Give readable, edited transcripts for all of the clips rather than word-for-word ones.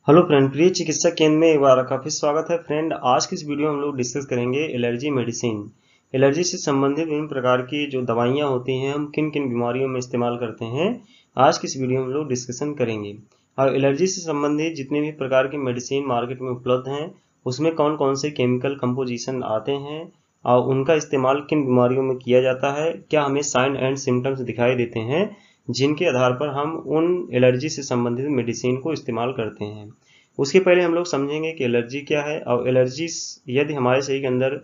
Hello friend, प्रिय चिकित्सा केंद्र में एक बार काफ़ी स्वागत है। फ्रेंड, आज की इस वीडियो में हम लोग डिस्कस करेंगे एलर्जी मेडिसिन। एलर्जी से संबंधित विभिन्न प्रकार की जो दवाइयाँ होती हैं, हम किन किन बीमारियों में इस्तेमाल करते हैं, आज की इस वीडियो में हम लोग डिस्कशन करेंगे। और एलर्जी से संबंधित जितने भी प्रकार की मेडिसिन मार्केट में उपलब्ध हैं, उसमें कौन कौन से केमिकल कंपोजिशन आते हैं और उनका इस्तेमाल किन बीमारियों में किया जाता है, क्या हमें साइन एंड सिम्टम्स दिखाई देते हैं जिनके आधार पर हम उन एलर्जी से संबंधित मेडिसिन को इस्तेमाल करते हैं। उसके पहले हम लोग समझेंगे कि एलर्जी क्या है और एलर्जी यदि हमारे शरीर के अंदर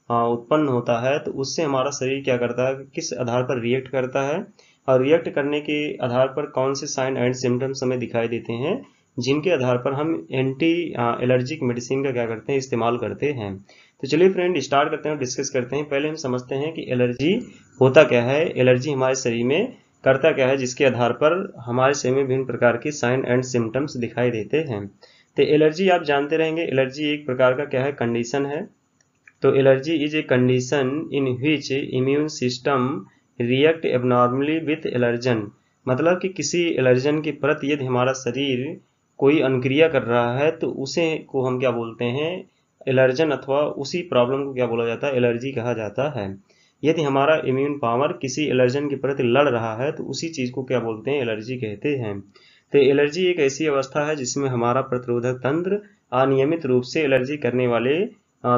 उत्पन्न होता है तो उससे हमारा शरीर क्या करता है, किस आधार पर रिएक्ट करता है और रिएक्ट करने के आधार पर कौन से साइन एंड सिम्टम्स हमें दिखाई देते हैं जिनके आधार पर हम एंटी एलर्जिक मेडिसिन का क्या करते हैं, इस्तेमाल करते हैं। तो चलिए फ्रेंड, स्टार्ट करते हैं और डिस्कस करते हैं। पहले हम समझते हैं कि एलर्जी होता क्या है, एलर्जी हमारे शरीर में करता क्या है जिसके आधार पर हमारे शरीर में विभिन्न प्रकार के साइन एंड सिम्टम्स दिखाई देते हैं। तो एलर्जी आप जानते रहेंगे, एलर्जी एक प्रकार का क्या है, कंडीशन है। तो allergy is a condition in which immune system react abnormally with allergen. मतलब कि किसी एलर्जन के प्रति यदि हमारा शरीर कोई अनुक्रिया कर रहा है तो उसे को हम क्या बोलते हैं, एलर्जन, अथवा उसी प्रॉब्लम को क्या बोला जाता है, एलर्जी कहा जाता है। यदि हमारा इम्यून पावर किसी एलर्जन के प्रति लड़ रहा है तो उसी चीज को क्या बोलते हैं, एलर्जी कहते हैं। तो एलर्जी एक ऐसी अवस्था है जिसमें हमारा प्रतिरोधक तंत्र अनियमित रूप से एलर्जी करने वाले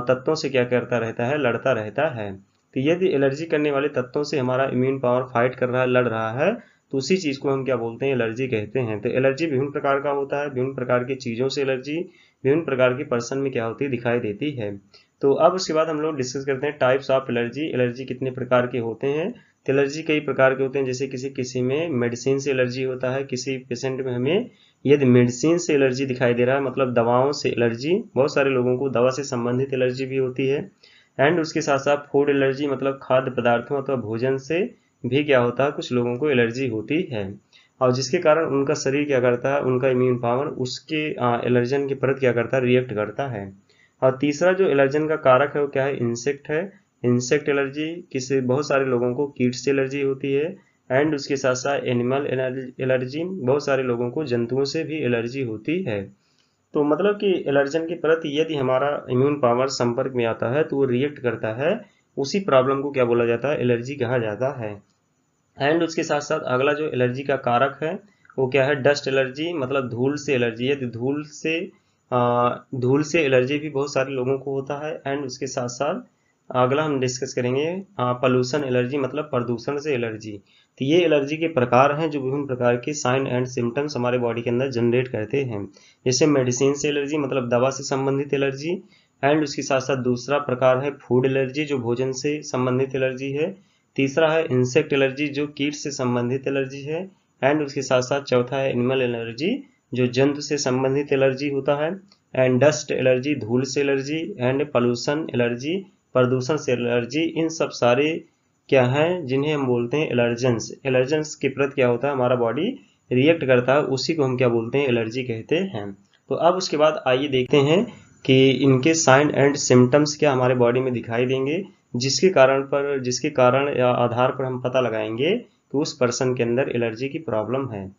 तत्वों से क्या करता रहता है, लड़ता रहता है। तो यदि एलर्जी करने वाले तत्वों से हमारा इम्यून पावर फाइट कर रहा है, लड़ रहा है, तो उसी चीज को हम क्या बोलते हैं, एलर्जी कहते हैं। तो एलर्जी विभिन्न प्रकार का होता है, विभिन्न प्रकार की चीजों से एलर्जी विभिन्न प्रकार की पर्सन में क्या होती है, दिखाई देती है। तो अब उसके बाद हम लोग डिस्कस करते हैं टाइप्स ऑफ एलर्जी। एलर्जी कितने प्रकार के होते हैं। तो एलर्जी कई प्रकार के होते हैं, जैसे किसी में मेडिसिन से एलर्जी होता है, किसी पेशेंट में हमें यदि मेडिसिन से एलर्जी दिखाई दे रहा है, मतलब दवाओं से एलर्जी, बहुत सारे लोगों को दवा से संबंधित एलर्जी भी होती है। एंड उसके साथ साथ फूड एलर्जी, मतलब खाद्य पदार्थों अथवा भोजन से भी क्या होता है, कुछ लोगों को एलर्जी होती है और जिसके कारण उनका शरीर क्या करता है, उनका इम्यून पावर उसके एलर्जन के प्रति क्या करता है, रिएक्ट करता है। और तीसरा जो एलर्जन का कारक है वो क्या है, इंसेक्ट है। इंसेक्ट एलर्जी, किसी बहुत सारे लोगों को कीट से एलर्जी होती है। एंड उसके साथ साथ एनिमल एलर्जी, बहुत सारे लोगों को जंतुओं से भी एलर्जी होती है। तो मतलब कि एलर्जन के प्रति यदि हमारा इम्यून पावर संपर्क में आता है तो वो रिएक्ट करता है, उसी प्रॉब्लम को क्या बोला जाता है, एलर्जी कहा जाता है। एंड उसके साथ साथ अगला जो एलर्जी का कारक है वो क्या है, डस्ट एलर्जी, मतलब धूल से एलर्जी। यदि धूल से एलर्जी भी बहुत सारे लोगों को होता है। एंड उसके साथ साथ अगला हम डिस्कस करेंगे पॉल्यूशन एलर्जी, मतलब प्रदूषण से एलर्जी। तो ये एलर्जी के प्रकार हैं जो विभिन्न प्रकार के साइन एंड सिम्टम्स हमारे बॉडी के अंदर जनरेट करते हैं। जैसे मेडिसिन से एलर्जी, मतलब दवा से संबंधित एलर्जी। एंड उसके साथ साथ दूसरा प्रकार है फूड एलर्जी, जो भोजन से संबंधित एलर्जी है। तीसरा है इंसेक्ट एलर्जी, जो कीट से संबंधित एलर्जी है। एंड उसके साथ साथ चौथा है एनिमल एलर्जी, जो जंतु से संबंधित एलर्जी होता है। एंड डस्ट एलर्जी, धूल से एलर्जी। एंड पॉल्यूशन एलर्जी, प्रदूषण से एलर्जी। इन सब सारे क्या हैं, जिन्हें हम बोलते हैं एलर्जेंस। एलर्जेंस के प्रति क्या होता है, हमारा बॉडी रिएक्ट करता है, उसी को हम क्या बोलते हैं, एलर्जी कहते हैं। तो अब उसके बाद आइए देखते हैं कि इनके साइन एंड सिम्टम्स क्या हमारे बॉडी में दिखाई देंगे, जिसके कारण या आधार पर हम पता लगाएंगे कि उस पर्सन के अंदर एलर्जी की प्रॉब्लम है।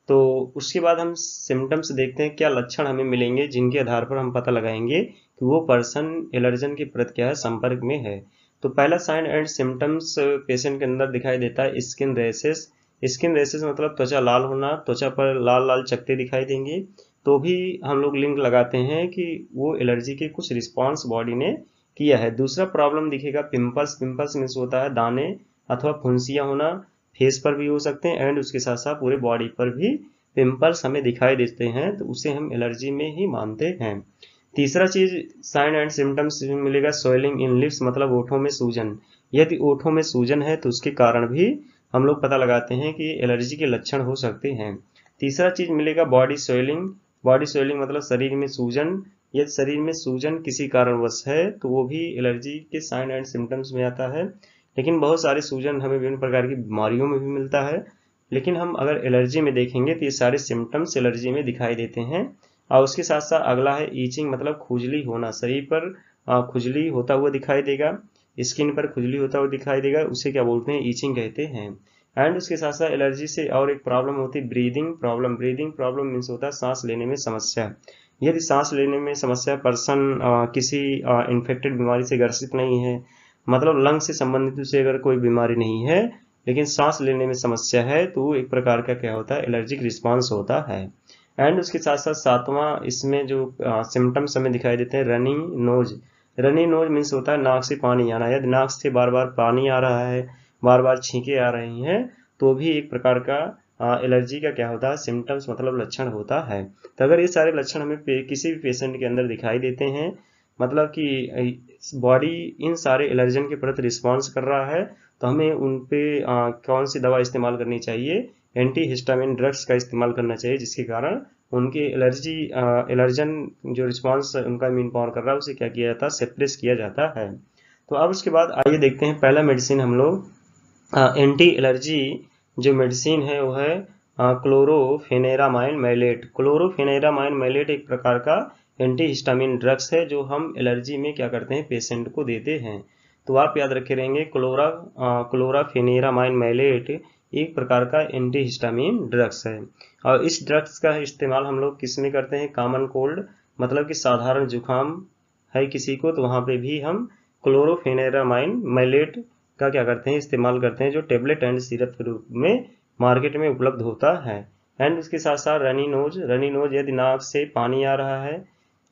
तो उसके बाद हम सिम्टम्स देखते हैं, क्या लक्षण हमें मिलेंगे जिनके आधार पर हम पता लगाएंगे कि वो पर्सन एलर्जन के प्रति क्या है, संपर्क में है। तो पहला साइन एंड सिम्टम्स पेशेंट के अंदर दिखाई देता है स्किन रैशेस। स्किन रैशेस मतलब त्वचा लाल होना, त्वचा पर लाल लाल चकत्ते दिखाई देंगे। तो भी हम लोग लिंक लगाते हैं कि वो एलर्जी के कुछ रिस्पॉन्स बॉडी ने किया है। दूसरा प्रॉब्लम दिखेगा पिंपल्स। पिंपल्स मीन्स होता है दाने अथवा फुंसियां होना, फेस पर भी हो सकते हैं एंड उसके साथ साथ पूरे बॉडी पर भी पिंपल्स हमें दिखाई देते हैं, तो उसे हम एलर्जी में ही मानते हैं। तीसरा चीज साइन एंड सिम्टम्स मिलेगा स्वेलिंग इन लिप्स, मतलब ओठों में सूजन। यदि ओठों में सूजन है तो उसके कारण भी हम लोग पता लगाते हैं कि एलर्जी के लक्षण हो सकते हैं। तीसरा चीज मिलेगा बॉडी स्वेलिंग। बॉडी स्वेलिंग मतलब शरीर में सूजन। यदि शरीर में सूजन किसी कारणवश है तो वो भी एलर्जी के साइन एंड सिम्टम्स में आता है। लेकिन बहुत सारे सूजन हमें विभिन्न प्रकार की बीमारियों में भी मिलता है, लेकिन हम अगर एलर्जी में देखेंगे तो ये सारे सिम्टम्स एलर्जी में दिखाई देते हैं। और उसके साथ साथ अगला है ईचिंग, मतलब खुजली होना। शरीर पर खुजली होता हुआ दिखाई देगा, स्किन पर खुजली होता हुआ दिखाई देगा, उसे क्या बोलते हैं, ईचिंग कहते हैं। एंड उसके साथ साथ एलर्जी से और एक प्रॉब्लम होती है breathing problem. Breathing problem means होता है सांस लेने में समस्या। यदि सांस लेने में समस्या, पर्सन किसी इन्फेक्टेड बीमारी से ग्रसित नहीं है, मतलब लंग से संबंधित उसे अगर कोई बीमारी नहीं है लेकिन सांस लेने में समस्या है, तो एक प्रकार का क्या होता है, एलर्जिक रिस्पॉन्स होता है। एंड उसके साथ साथ सातवां इसमें जो सिम्टम्स हमें दिखाई देते हैं, running nose. Running nose means होता है नाक से पानी आना। यदि नाक से बार बार पानी आ रहा है, बार बार छींके आ रही हैं, तो भी एक प्रकार का एलर्जी का क्या होता है, सिम्टम्स मतलब लक्षण होता है। तो अगर ये सारे लक्षण हमें किसी भी पेशेंट के अंदर दिखाई देते हैं, मतलब कि बॉडी इन सारे एलर्जन के प्रति रिस्पॉन्स कर रहा है, तो हमें उन पे कौन सी दवा इस्तेमाल करनी चाहिए, एंटी हिस्टामिन ड्रग्स का इस्तेमाल करना चाहिए, जिसके कारण उनके एलर्जन जो रिस्पॉन्स उनका इम्यून पावर कर रहा है उसे क्या किया जाता है, सप्रेस किया जाता है। तो अब उसके बाद आइए देखते हैं पहला मेडिसिन हम लोग एंटी एलर्जी जो मेडिसिन है वो है क्लोरोफेनेरामाइन मैलेट। क्लोरोफेनेरामाइन मैलेट एक प्रकार का एंटी हिस्टामिन ड्रग्स है जो हम एलर्जी में क्या करते हैं, पेशेंट को देते हैं। तो आप याद रखे रहेंगे क्लोरोफेनेरामाइन मैलेट एक प्रकार का एंटी हिस्टामिन ड्रग्स है। और इस ड्रग्स का इस्तेमाल हम लोग किस में करते हैं, कॉमन कोल्ड, मतलब कि साधारण जुकाम है किसी को, तो वहाँ पे भी हम क्लोरोफेनेरामाइन मैलेट का क्या करते हैं, इस्तेमाल करते हैं, जो टेबलेट एंड सिरप के रूप में मार्केट में उपलब्ध होता है। एंड उसके साथ साथ रनी नोज, यदि नाक से पानी आ रहा है,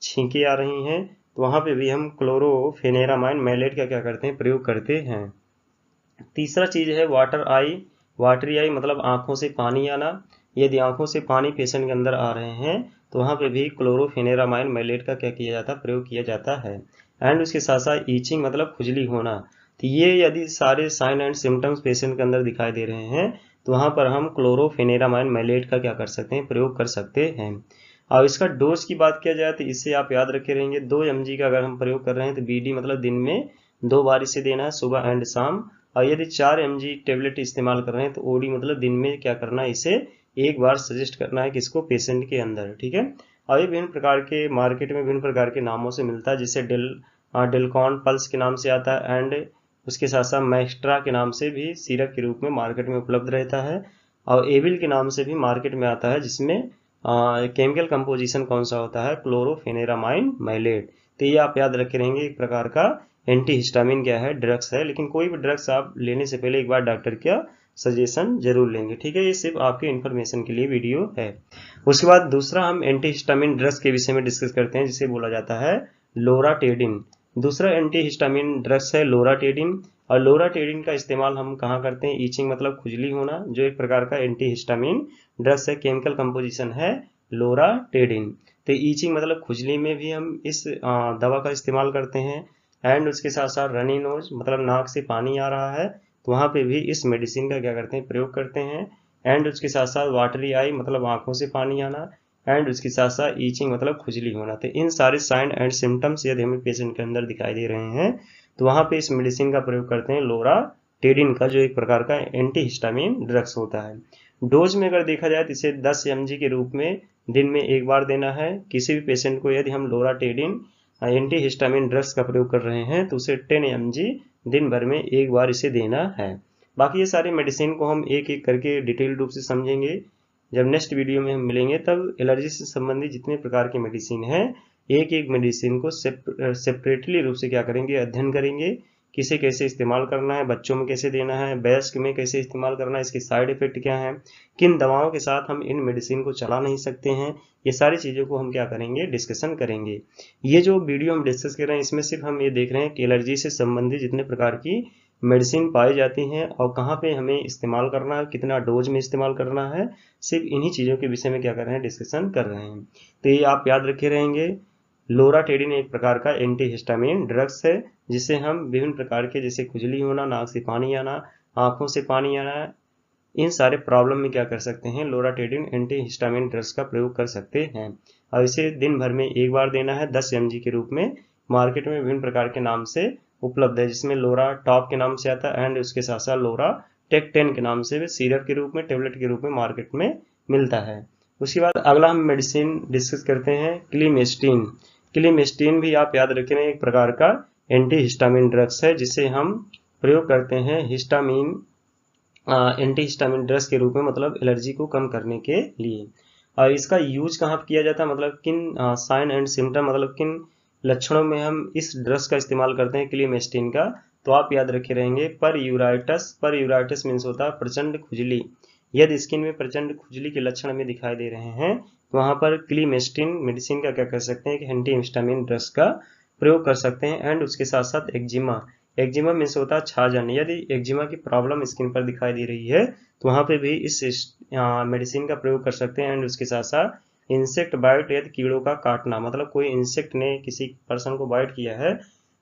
छींके आ रही हैं, तो वहाँ पे भी हम क्लोरोफेनेरामाइन मैलेट का क्या करते हैं, प्रयोग करते हैं। तीसरा चीज है वाटरी आई मतलब आंखों से पानी आना। यदि आंखों से पानी पेशेंट के अंदर आ रहे हैं, तो वहाँ पे भी क्लोरोफेनेरामाइन मैलेट का क्या किया जाता है, प्रयोग किया जाता है। एंड उसके साथ साथ ईचिंग मतलब खुजली होना। तो ये यदि सारे साइन एंड सिम्टम्स पेशेंट के अंदर दिखाई दे रहे हैं, तो वहाँ पर हम क्लोरोफेनेरामाइन मैलेट का क्या कर सकते हैं, प्रयोग कर सकते हैं। और इसका डोज की बात किया जाए तो इससे आप याद रखे रहेंगे 2 mg का अगर हम प्रयोग कर रहे हैं तो BD मतलब दिन में 2 बार इसे देना है, सुबह एंड शाम। और यदि 4 mg टेबलेट इस्तेमाल कर रहे हैं तो OD मतलब दिन में क्या करना है, इसे एक बार सजेस्ट करना है किसको, पेशेंट के अंदर, ठीक है। और ये विभिन्न प्रकार के मार्केट में विभिन्न प्रकार के नामों से मिलता है, जिसे डेलकॉन पल्स के नाम से आता है, एंड उसके साथ साथ मैक्स्ट्रा के नाम से भी सिरप के रूप में मार्केट में उपलब्ध रहता है, और एविल के नाम से भी मार्केट में आता है, जिसमें केमिकल कंपोजिशन कौन सा होता है, क्लोरोफेनेरामाइन मैलेट। तो ये आप याद रखे रहेंगे एक प्रकार का एंटी हिस्टामिन क्या है, ड्रग्स है। लेकिन कोई भी ड्रग्स आप लेने से पहले एक बार डॉक्टर का सजेशन जरूर लेंगे, ठीक है। ये सिर्फ आपके इन्फॉर्मेशन के लिए वीडियो है। उसके बाद दूसरा हम एंटी हिस्टामिन ड्रग्स के विषय में डिस्कस करते हैं, जिसे बोला जाता है लोराटेडिन। दूसरा एंटी हिस्टामिन ड्रग्स है लोराटेडिन। और लोराटेडिन का इस्तेमाल हम कहाँ करते हैं, ईचिंग मतलब खुजली होना, जो एक प्रकार का एंटी हिस्टामिन ड्रग्स है, केमिकल कंपोजिशन है लोराटेडिन। तो ईचिंग मतलब खुजली में भी हम इस दवा का इस्तेमाल करते हैं। एंड उसके साथ साथ रनी नोज मतलब नाक से पानी आ रहा है, तो वहाँ पे भी इस मेडिसिन का क्या करते हैं, प्रयोग करते हैं। एंड उसके साथ साथ वाटरी आई मतलब आंखों से पानी आना, एंड उसके साथ साथ ईचिंग मतलब खुजली होना। तो इन सारे साइन एंड सिम्टम्स यदि हमें पेशेंट के अंदर दिखाई दे रहे हैं, तो वहाँ पे इस मेडिसिन का प्रयोग करते हैं लोराटेडिन का, जो एक प्रकार का एंटी हिस्टामिन ड्रग्स होता है। डोज में अगर देखा जाए तो इसे 10 mg के रूप में दिन में एक बार देना है। किसी भी पेशेंट को यदि हम लोराटेडिन एंटी हिस्टामिन ड्रग्स का प्रयोग कर रहे हैं तो उसे 10 mg दिन भर में एक बार इसे देना है। बाकी ये सारी मेडिसिन को हम एक एक करके डिटेल रूप से समझेंगे। जब नेक्स्ट वीडियो में हम मिलेंगे तब एलर्जी से संबंधित जितने प्रकार की मेडिसिन है, एक एक मेडिसिन को सेपरेटली रूप से क्या करेंगे, अध्ययन करेंगे। किसे कैसे इस्तेमाल करना है, बच्चों में कैसे देना है, वयस्क में कैसे इस्तेमाल करना है, इसके साइड इफेक्ट क्या है, किन दवाओं के साथ हम इन मेडिसिन को चला नहीं सकते हैं, ये सारी चीज़ों को हम क्या करेंगे, डिस्कशन करेंगे। ये जो वीडियो हम डिस्कस कर रहे हैं इसमें सिर्फ हम ये देख रहे हैं कि एलर्जी से संबंधित जितने प्रकार की मेडिसिन पाई जाती हैं और कहाँ पे हमें इस्तेमाल करना है, कितना डोज में इस्तेमाल करना है, सिर्फ इन्हीं चीज़ों के विषय में क्या कर रहे हैं, डिस्कशन कर रहे हैं। तो ये आप याद रखे रहेंगे। लोराटेडिन एक प्रकार का एंटी हिस्टामिन ड्रग्स है, जिसे हम विभिन्न प्रकार के जैसे खुजली होना, नाक से पानी आना, आंखों से पानी आना, इन सारे प्रॉब्लम में क्या कर सकते हैं, लोराटेडिन एंटी हिस्टामिन ड्रग्स का प्रयोग कर सकते हैं। और इसे दिन भर में एक बार देना है 10 mg के रूप में। मार्केट में विभिन्न प्रकार के नाम से उपलब्ध है, जिसमें लोरा टॉप के नाम से आता है, एंड उसके साथ साथ लोरा टेक 10 के नाम से भी सिरप के रूप में, टेबलेट के रूप में मार्केट में मिलता है। उसके बाद अगला हम मेडिसिन डिस्कस करते हैं क्लीमेस्टीन। क्लीमेस्टीन भी आप याद रखें एक प्रकार का एंटी हिस्टामिन ड्रग्स है, जिसे हम प्रयोग करते हैं एंटी हिस्टामिन ड्रग्स के रूप में, मतलब एलर्जी को कम करने के लिए। और इसका यूज कहाँ पर किया जाता है, मतलब किन साइन एंड सिम्टम, मतलब किन लक्षणों में हम इस ड्रग्स का इस्तेमाल करते हैं क्लीमेस्टिन का। तो आप याद रखे रहेंगे पर यूराइटस मीन्स होता है प्रचंड खुजली। यदि स्किन में प्रचंड खुजली के लक्षण हमें दिखाई दे रहे हैं तो वहां पर क्लीमेस्टिन मेडिसिन का क्या कर सकते हैं कि एंटी हिस्टामिन ड्रग्स का प्रयोग कर सकते हैं। एंड उसके साथ साथ एक्जिमा मीन्स होता है छाजन। यदि एक्जिमा की प्रॉब्लम स्किन पर दिखाई दे रही है तो वहां पे भी इस मेडिसिन का प्रयोग कर सकते हैं। एंड उसके साथ साथ इंसेक्ट बाइट, यदि कीड़ों का काटना, मतलब कोई इंसेक्ट ने किसी पर्सन को बाइट किया है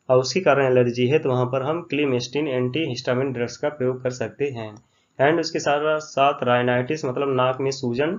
और उसके कारण एलर्जी है तो वहां पर हम क्लीमेस्टिन एंटी हिस्टामिन ड्रग्स का प्रयोग कर सकते हैं। एंड उसके साथ साथ राइनाइटिस, मतलब नाक में सूजन,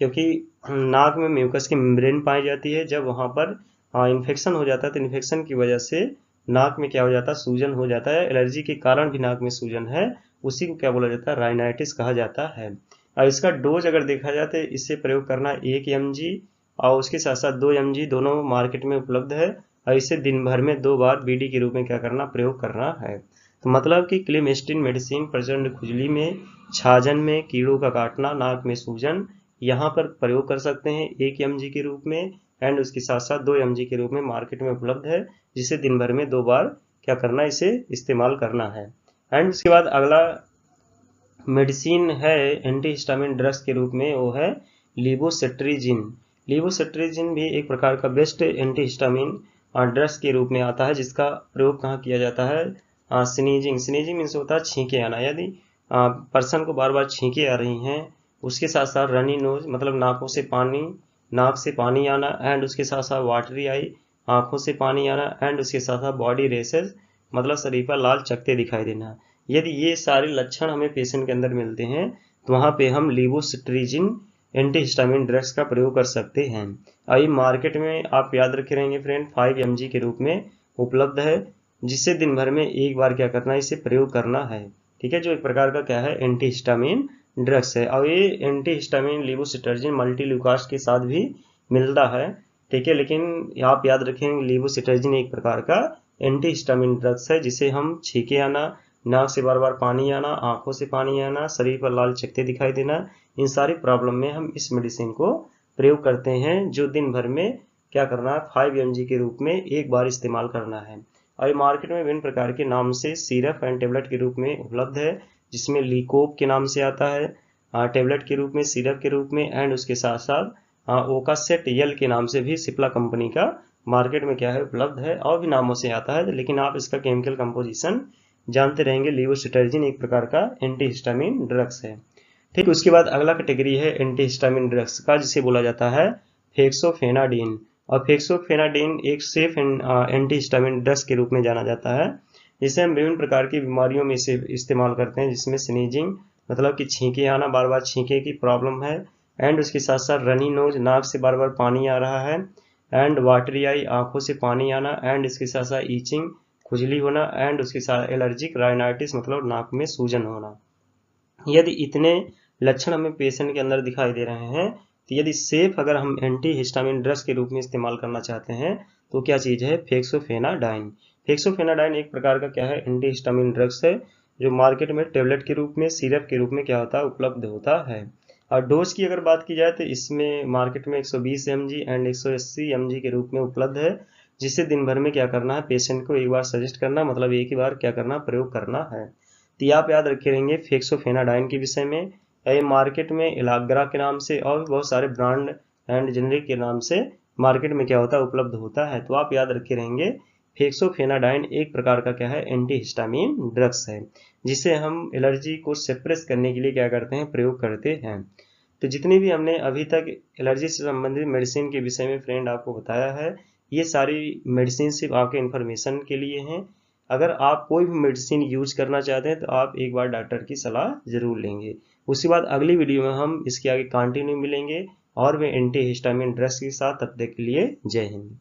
क्योंकि नाक में म्यूकस की मेम्ब्रेन पाई जाती है। जब वहां पर इन्फेक्शन हो जाता है तो इन्फेक्शन की वजह से नाक में क्या हो जाता है, सूजन हो जाता है। एलर्जी के कारण भी नाक में सूजन है, उसी को क्या बोला जाता है, राइनाइटिस कहा जाता है। और इसका डोज अगर देखा जाए तो इससे प्रयोग करना 1 mg और उसके साथ साथ 2 mg दोनों मार्केट में उपलब्ध है। और इसे दिन भर में 2 बार बीडी के रूप में क्या करना, प्रयोग करना है। तो मतलब कि क्लीमेस्टिन मेडिसिन प्रचंड खुजली में, छाजन में, कीड़ों का काटना, नाक में सूजन, यहाँ पर प्रयोग कर सकते हैं 1 mg के रूप में। एंड उसके साथ साथ 2 mg के रूप में मार्केट में उपलब्ध है, जिसे दिन भर में 2 बार क्या करना, इसे इस्तेमाल करना है। एंड उसके बाद अगला मेडिसिन है एंटी हिस्टामिन ड्रग्स के रूप में, वो है लीवोसेट्रिजिन। लीवोसेट्रिजिन भी एक प्रकार का बेस्ट एंटी हिस्टामिन ड्रग्स के रूप में आता है, जिसका प्रयोग कहाँ किया जाता है, स्नीजिंग मीन्स होता है छींके आना। यदि पर्सन को बार बार छींके आ रही हैं, उसके साथ साथ रनी नोज, मतलब नाक से पानी आना, एंड उसके साथ साथ वाटरी आई, आंखों से पानी आना, एंड उसके साथ साथ बॉडी रेसेस, मतलब शरीर पर लाल चकत्ते दिखाई देना। यदि ये सारे लक्षण हमें पेशेंट के अंदर मिलते हैं तो वहां पे हम लीवोसेट्रिजिन एंटी हिस्टामिन ड्रग्स का प्रयोग कर सकते हैं। अभी मार्केट में आप याद रखे रहेंगे फ्रेंड 5 mg के रूप में उपलब्ध है, जिससे दिन भर में 1 बार क्या करना है, इसे प्रयोग करना है। ठीक है, जो एक प्रकार का क्या है, एंटी हिस्टामिन ड्रग्स है। और ये एंटी हिस्टामिन लीवोसेट्रिजिन मल्टील्यूकास्ट के साथ भी मिलता है। ठीक है, लेकिन आप याद रखेंगे लीवोसेट्रिजिन एक प्रकार का एंटी हिस्टामिन ड्रग्स है, जिसे हम छींके आना, नाक से बार बार पानी आना, आंखों से पानी आना, शरीर पर लाल चकत्ते दिखाई देना, इन सारी प्रॉब्लम में हम इस मेडिसिन को प्रयोग करते हैं, जो दिन भर में क्या करना है, 5 mg के रूप में 1 बार इस्तेमाल करना है। और मार्केट में विभिन्न प्रकार के नाम से सिरप एंड टेबलेट के रूप में उपलब्ध है, जिसमें लीकोप के नाम से आता है टेबलेट के रूप में, सिरप के रूप में। एंड उसके साथ साथ ओकासेट यल के नाम से भी सिप्ला कंपनी का मार्केट में क्या है, उपलब्ध है। और भी नामों से आता है, लेकिन आप इसका केमिकल कंपोजिशन जानते रहेंगे। लीवोसेट्रिजिन एक प्रकार का एंटी हिस्टामिन ड्रग्स है। ठीक, उसके बाद अगला कैटेगरी है एंटी हिस्टामिन ड्रग्स का, जिसे बोला जाता है फेक्सोफेनाडिन। और फेक्सोफेनाडिन एक सेफ एंटी हिस्टामिन ड्रग्स के रूप में जाना जाता है, जिसे हम विभिन्न प्रकार की बीमारियों में इसे इस्तेमाल करते हैं, जिसमें स्नीजिंग, मतलब कि छींके आना, बार बार छींके की प्रॉब्लम है। एंड उसके साथ साथ रनी नोज, नाक से बार बार पानी आ रहा है, एंड वाटरी आई, आंखों से पानी आना, एंड इसके साथ साथ ईचिंग, खुजली होना, एंड उसके साथ एलर्जिक राइनाइटिस, मतलब नाक में सूजन होना। यदि इतने लक्षण हमें पेशेंट के अंदर दिखाई दे रहे हैं तो यदि सेफ अगर हम एंटी हिस्टामिन ड्रग्स के रूप में इस्तेमाल करना चाहते हैं तो क्या चीज है, फेक्सोफेनाडाइन। फेक्सोफेनाडाइन एक प्रकार का क्या है, एंटी हिस्टामिन ड्रग्स है, जो मार्केट में टेबलेट के रूप में, सिरप के रूप में क्या होता है, उपलब्ध होता है। और डोज की अगर बात की जाए तो इसमें मार्केट में 120 mg एंड 180 mg के रूप में उपलब्ध है, जिससे दिन भर में क्या करना है, पेशेंट को 1 बार सजेस्ट करना, मतलब 1 ही बार क्या करना, प्रयोग करना है। तो आप याद रखे रहेंगे फेक्सोफेनाडाइन के विषय में। ये मार्केट में इलाग्रा के नाम से और भी बहुत सारे ब्रांड एंड जेनरिक के नाम से मार्केट में क्या होता है, उपलब्ध होता है। तो आप याद रखे रहेंगे फेक्सोफेनाडाइन एक प्रकार का क्या है, एंटी हिस्टामिन ड्रग्स है, जिसे हम एलर्जी को सप्रेस करने के लिए क्या करते हैं, प्रयोग करते हैं। तो जितनी भी हमने अभी तक एलर्जी से संबंधित मेडिसिन के विषय में फ्रेंड आपको बताया है, ये सारी मेडिसिन सिर्फ आपके इन्फॉर्मेशन के लिए हैं। अगर आप कोई भी मेडिसिन यूज करना चाहते हैं तो आप एक बार डॉक्टर की सलाह जरूर लेंगे। उसके बाद अगली वीडियो में हम इसके आगे कंटिन्यू मिलेंगे और वे एंटी हिस्टामिन ड्रग्स के साथ। तब तक के लिए जय हिंद।